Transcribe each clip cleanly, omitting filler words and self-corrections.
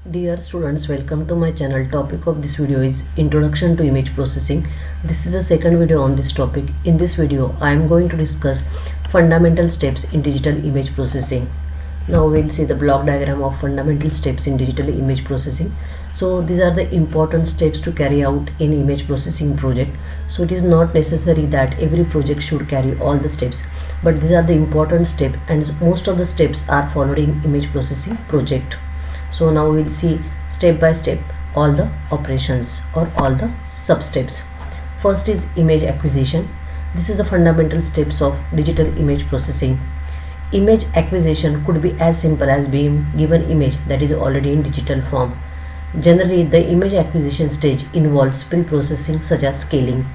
Dear students, welcome to my channel. Topic of this video is Introduction to Image Processing. This is the second video on this topic. In this video, I am going to discuss fundamental steps in digital image processing. Now we'll see the block diagram of fundamental steps in digital image processing. So these are the important steps to carry out in image processing project. So it is not necessary that every project should carry all the steps, but these are the important steps and most of the steps are followed in image processing project. So now we'll see step by step all the operations or all the sub steps. First is image acquisition. This is the fundamental steps of digital image processing. Image acquisition could be as simple as being given image that is already in digital form. Generally, the image acquisition stage involves pre-processing such as scaling.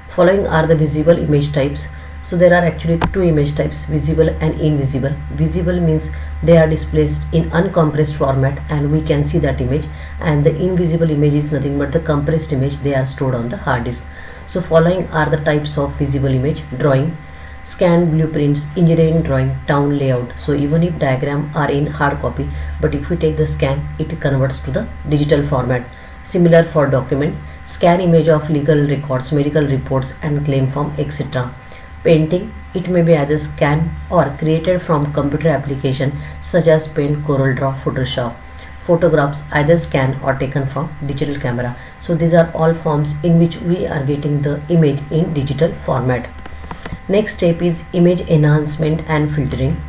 Following are the visible image types. So there are actually two image types, visible and invisible. Visible means they are displayed in uncompressed format and we can see that image, and the invisible image is nothing but the compressed image. They are stored on the hard disk. So following are the types of visible image: drawing, scan blueprints, engineering drawing, town layout. So even if diagram are in hard copy, but if we take the scan, it converts to the digital format. Similar for document, scan image of legal records, medical reports and claim form, etc. Painting, it may be either scanned or created from computer application such as Paint, CorelDRAW, Photoshop. Photographs, either scanned or taken from digital camera. So these are all forms in which we are getting the image in digital format. Next step is image enhancement and filtering.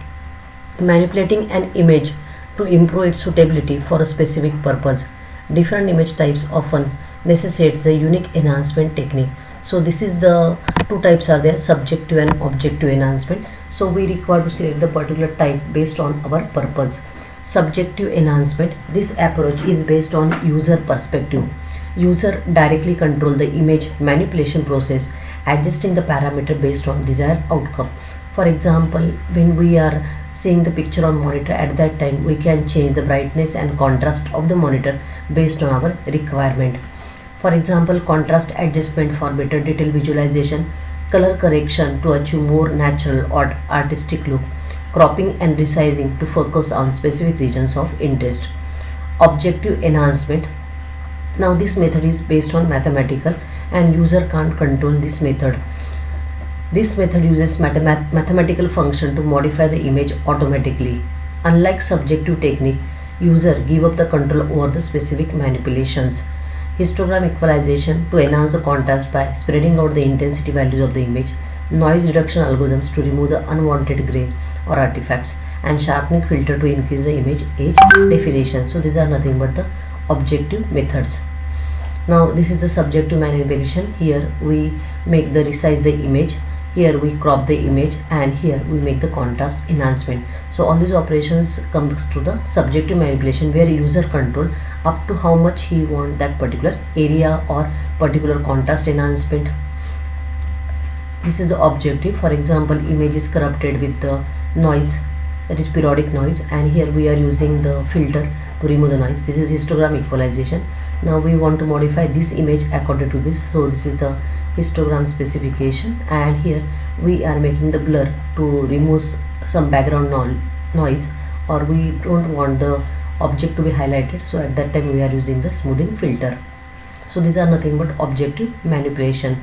Manipulating an image to improve its suitability for a specific purpose. Different image types often necessitate the unique enhancement technique. So this is the two types are there, subjective and objective enhancement. So we require to select the particular type based on our purpose. Subjective enhancement, this approach is based on user perspective. User directly control the image manipulation process, adjusting the parameter based on desired outcome. For example, when we are seeing the picture on monitor, at that time we can change the brightness and contrast of the monitor based on our requirement. For example, contrast adjustment for better detail visualization, color correction to achieve more natural or artistic look, cropping and resizing to focus on specific regions of interest. Objective enhancement. Now this method is based on mathematical and user can't control this method. This method uses mathematical function to modify the image automatically. Unlike subjective technique, user give up the control over the specific manipulations. Histogram equalization to enhance the contrast by spreading out the intensity values of the image. Noise reduction algorithms to remove the unwanted gray or artifacts, and sharpening filter to increase the image edge definition. So these are nothing but the objective methods. Now this is the subjective manipulation. Here we make the resize the image, here we crop the image, and here we make the contrast enhancement. So all these operations comes to the subjective manipulation, where user control up to how much he want that particular area or particular contrast enhancement. This is the objective. For example, image is corrupted with the noise, that is periodic noise, and here we are using the filter to remove the noise. This is histogram equalization. Now we want to modify this image according to this. So this is the histogram specification, and here we are making the blur to remove some background noise, or we don't want the object to be highlighted. So at that time we are using the smoothing filter. So these are nothing but objective manipulation.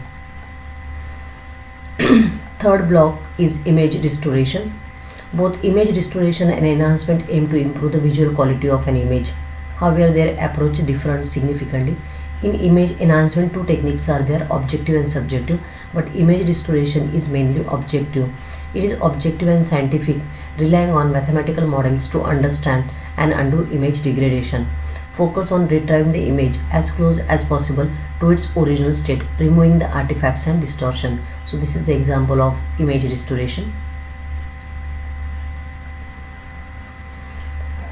Third block is image restoration. Both image restoration and enhancement aim to improve the visual quality of an image. However, their approach differs significantly. In image enhancement, two techniques are there, objective and subjective, but image restoration is mainly objective. It is objective and scientific, relying on mathematical models to understand and undo image degradation. Focus on retrieving the image as close as possible to its original state, removing the artifacts and distortion. So this is the example of image restoration.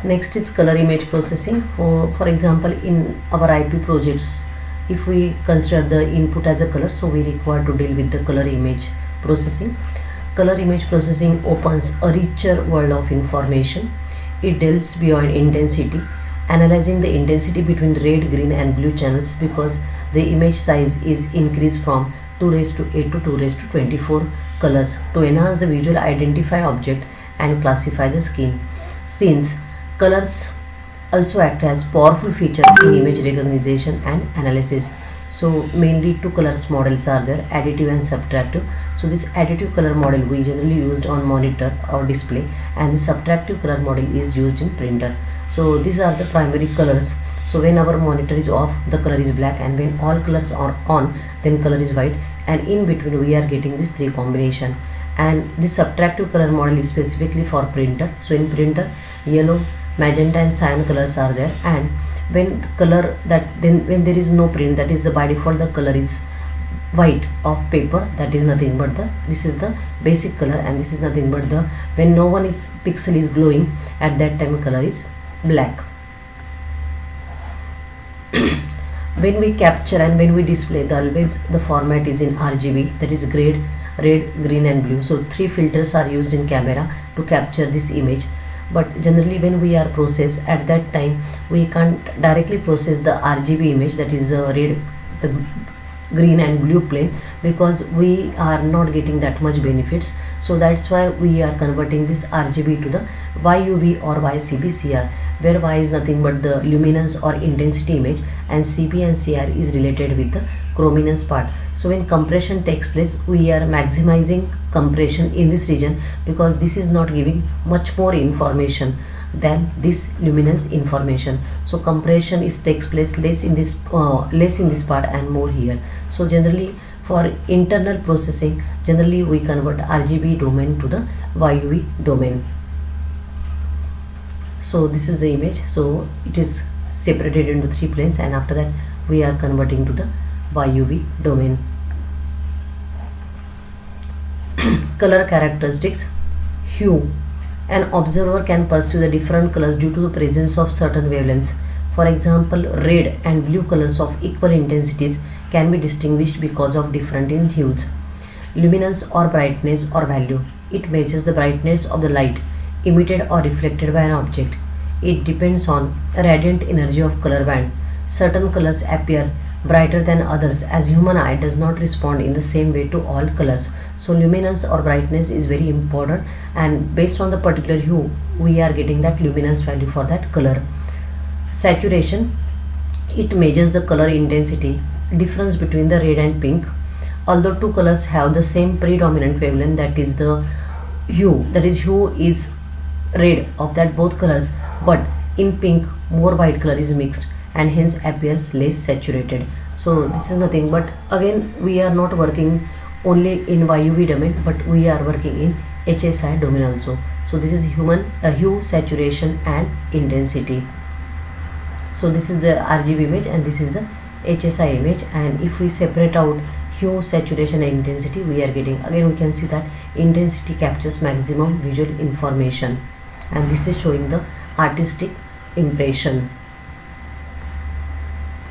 Next is color image processing. For example, in our IP projects, if we consider the input as a color, so we require to deal with the color image processing. Color image processing opens a richer world of information. It delves beyond intensity, analyzing the intensity between red, green and blue channels, because the image size is increased from 2 raised to 8 to 2 raised to 24 colors to enhance the visual identify object and classify the scenes. Colors also act as powerful feature in image recognition and analysis. So mainly two colors models are there, additive and subtractive. So this additive color model we generally used on monitor or display, and the subtractive color model is used in printer. So these are the primary colors. So when our monitor is off, the color is black, and when all colors are on, then color is white, and in between we are getting this three combination. And this subtractive color model is specifically for printer. So in printer, yellow, magenta and cyan colors are there, and when the color when there is no print, that is by default the color is white of paper, that is nothing but this is the basic color, and this is nothing but when no one is pixel is glowing, at that time color is black. When we capture and when we display, always the format is in RGB, that is red, green and blue. So three filters are used in camera to capture this image. But generally when we are process, at that time we can't directly process the RGB image, that is red, the green and blue plane, because we are not getting that much benefits. So that's why we are converting this RGB to the YUV or YCB-CR, where Y is nothing but the luminance or intensity image, and CB and CR is related with the chrominance part. So when compression takes place, we are maximizing compression in this region, because this is not giving much more information than this luminance information. So compression takes place less in this part and more here. So generally for internal processing, generally we convert RGB domain to the YUV domain. So this is the image. So it is separated into three planes, and after that we are converting to the YUV domain. Color characteristics. Hue. An observer can perceive the different colors due to the presence of certain wavelengths. For example, red and blue colors of equal intensities can be distinguished because of different in hues. Luminance or brightness or value. It measures the brightness of the light emitted or reflected by an object. It depends on radiant energy of color band. Certain colors appear brighter than others, as human eye does not respond in the same way to all colors. So luminance or brightness is very important, and based on the particular hue we are getting that luminance value for that color. Saturation. It measures the color intensity difference between the red and pink. Although two colors have the same predominant wavelength, that is the hue, hue is red of that both colors, but in pink more white color is mixed and hence appears less saturated. So this is nothing but, again we are not working only in YUV domain, but we are working in HSI domain also. So this is hue, saturation and intensity. So this is the RGB image and this is the HSI image, and if we separate out hue, saturation and intensity, we are getting, again we can see that intensity captures maximum visual information, and this is showing the artistic impression.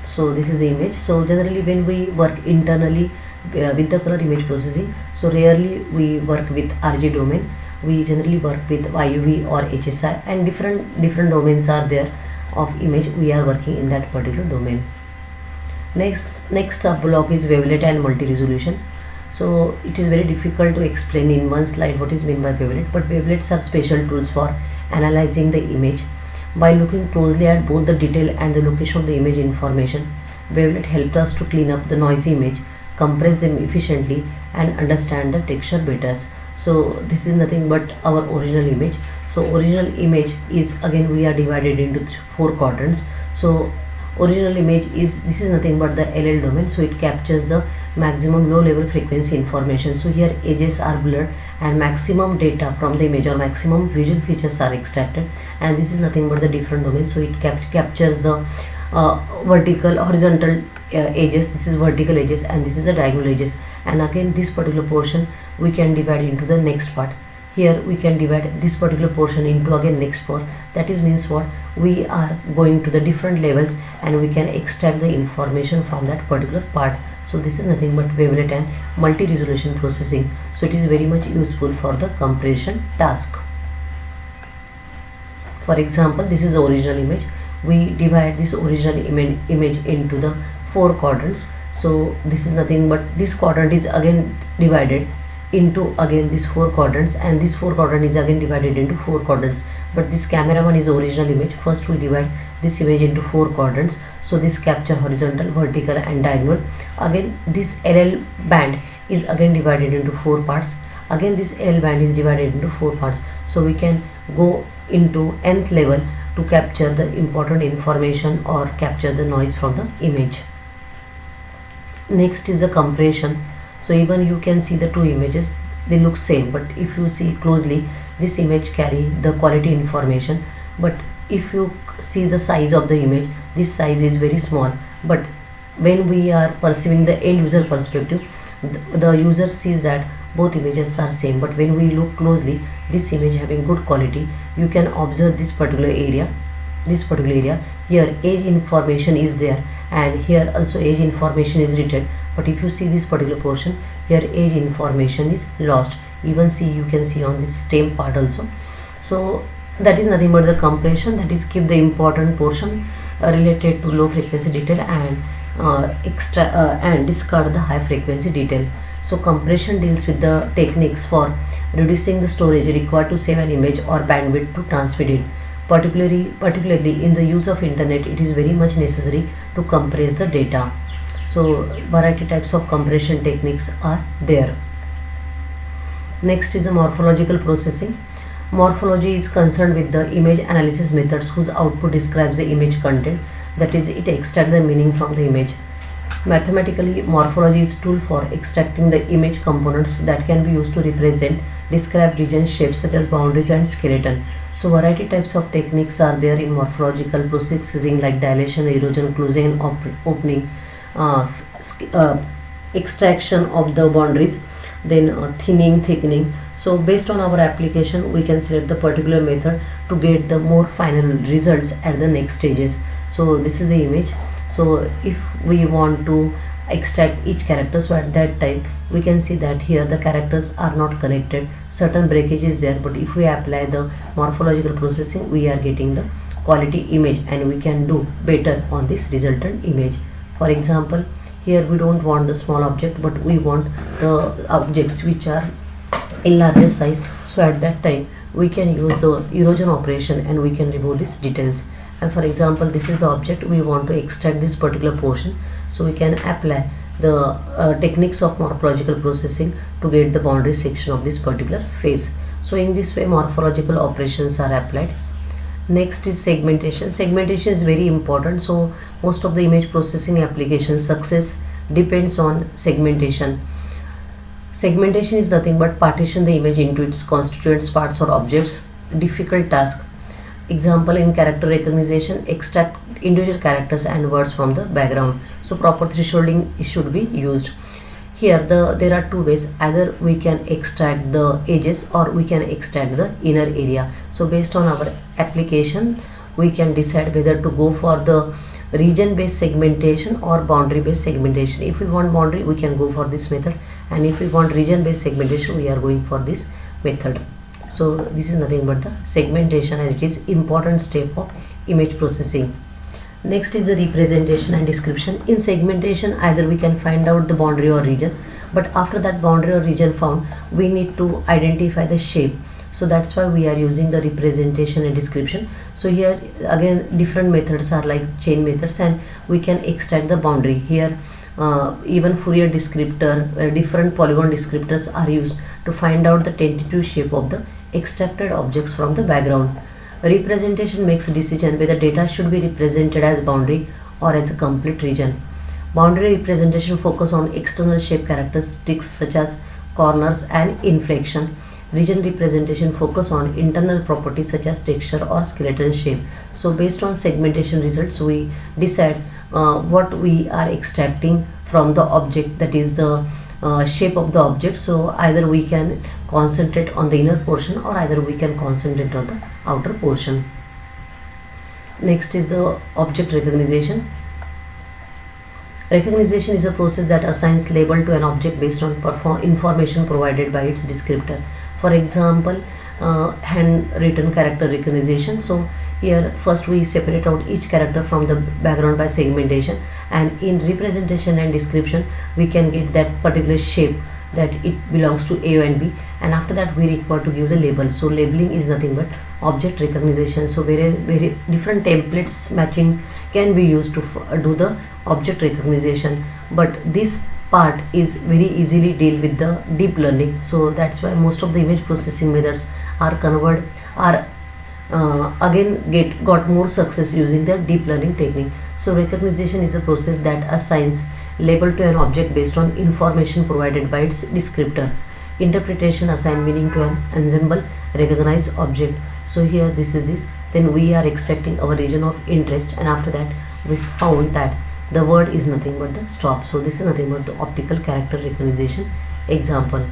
So this is the image. So generally when we work internally with the color image processing, so rarely we work with RG domain, we generally work with YUV or HSI, and different domains are there of image, we are working in that particular domain. Next block is wavelet and multi-resolution. So it is very difficult to explain in one slide what is meant by wavelet, but wavelets are special tools for analyzing the image. By looking closely at both the detail and the location of the image information, wavelet helped us to clean up the noisy image, compress them efficiently and understand the texture better. So this is nothing but our original image. So original image is, again we are divided into 4 quadrants. So original image is, this is nothing but the LL domain, so it captures the maximum low level frequency information. So here edges are blurred and maximum data from the image or maximum visual features are extracted, and this is nothing but the different domain. So it captures the vertical, horizontal edges, this is vertical edges and this is the diagonal edges, and again this particular portion we can divide into the next part. Here we can divide this particular portion into again next part. That is means what, we are going to the different levels and we can extract the information from that particular part. So this is nothing but wavelet and multi-resolution processing. So it is very much useful for the compression task. For example, this is the original image. We divide this original image into the 4 quadrants. So this is nothing but, this quadrant is again divided into again these 4 quadrants, and this 4 quadrant is again divided into 4 quadrants. But this camera one is original image. First we divide this image into 4 quadrants. So this capture horizontal, vertical and diagonal. Again this LL band is again divided into 4 parts. Again this LL band is divided into 4 parts. So we can go into nth level to capture the important information or capture the noise from the image. Next is the compression. So even you can see the two images, they look same, but if you see closely, this image carry the quality information, but if you see the size of the image, this size is very small. But when we are perceiving the end user perspective, the user sees that both images are same, but when we look closely, this image having good quality, you can observe this particular area. Here age information is there, and here also age information is written, but if you see this particular portion, here age information is lost. Even see, you can see on this stem part also. So that is nothing but the compression, that is keep the important portion related to low frequency detail and and discard the high frequency detail. So compression deals with the techniques for reducing the storage required to save an image or bandwidth to transmit it. Particularly in the use of internet, it is very much necessary to compress the data. So variety types of compression techniques are there. Next is the morphological processing. Morphology is concerned with the image analysis methods whose output describes the image content, that is, it extracts the meaning from the image. Mathematically, morphology is a tool for extracting the image components that can be used to represent described region shapes such as boundaries and skeleton. So variety types of techniques are there in morphological processing, like dilation, erosion, closing and opening, extraction of the boundaries, then thinning, thickening. So based on our application, we can select the particular method to get the more final results at the next stages. So this is the image. So if we want to extract each character, so at that time we can see that here the characters are not connected, certain breakage is there, but if we apply the morphological processing, we are getting the quality image and we can do better on this resultant image. For example, here we don't want the small object, but we want the objects which are in larger size. So at that time we can use the erosion operation and we can remove these details. And for example, this is the object, we want to extract this particular portion, so we can apply the techniques of morphological processing to get the boundary section of this particular face. So in this way morphological operations are applied. Next is segmentation. Segmentation is very important. So most of the image processing application success depends on segmentation. Segmentation is nothing but partition the image into its constituents, parts or objects. Difficult task. Example, in character recognition, extract individual characters and words from the background. So proper thresholding should be used. Here there are two ways, either we can extract the edges or we can extract the inner area. So based on our application, we can decide whether to go for the region based segmentation or boundary based segmentation. If we want boundary, we can go for this method, and if we want region based segmentation, we are going for this method. So this is nothing but the segmentation, and it is important step of image processing. Next is the representation and description. In segmentation, either we can find out the boundary or region, but after that boundary or region found, we need to identify the shape. So that's why we are using the representation and description. So here again different methods are like chain methods, and we can extract the boundary. Here even Fourier descriptor, different polygon descriptors are used to find out the tentative shape of the extracted objects from the background. Representation makes a decision whether data should be represented as boundary or as a complete region. Boundary representation focus on external shape characteristics such as corners and inflection. Region representation focus on internal properties such as texture or skeleton shape. So based on segmentation results, we decide what we are extracting from the object, that is the shape of the object. So either we can concentrate on the inner portion or either we can concentrate on the outer portion. Next is the object recognition. Recognition is a process that assigns label to an object based on information provided by its descriptor. For example, handwritten character recognition. So here first we separate out each character from the background by segmentation, and in representation and description we can get that particular shape that it belongs to A and B, and after that we require to give the label. So labeling is nothing but object recognition. So very different templates matching can be used to do the object recognition, but this part is very easily deal with the deep learning. So that's why most of the image processing methods are again got more success using the deep learning technique. So recognition is a process that assigns label to an object based on information provided by its descriptor. Interpretation assign meaning to an ensemble recognized object. So here this is this, then we are extracting our region of interest, and after that we found that the word is nothing but the stop. So this is nothing but the optical character recognition example.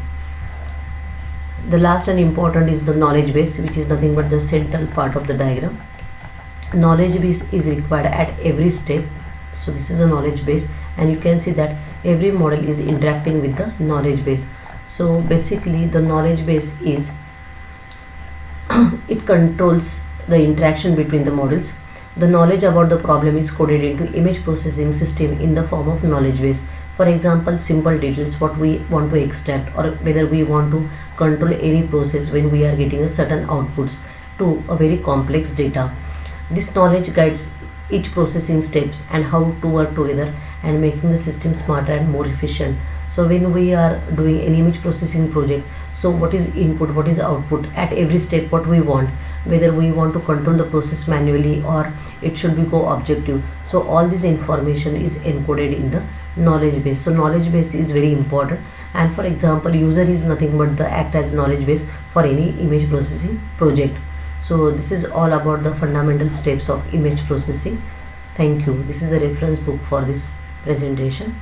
The last and important is the knowledge base, which is nothing but the central part of the diagram. Knowledge base is required at every step. So this is a knowledge base, and you can see that every model is interacting with the knowledge base. So basically the knowledge base is it controls the interaction between the models. The knowledge about the problem is coded into image processing system in the form of knowledge base. For example, simple details what we want to extract, or whether we want to control any process when we are getting a certain outputs, to a very complex data. This knowledge guides each processing steps and how to work together, and making the system smarter and more efficient. So when we are doing an image processing project, so what is input, what is output, at every step what we want, whether we want to control the process manually or it should be go objective. So all this information is encoded in the knowledge base. So knowledge base is very important, and for example user is nothing but the act as knowledge base for any image processing project. So this is all about the fundamental steps of image processing. Thank you. This is a reference book for this presentation.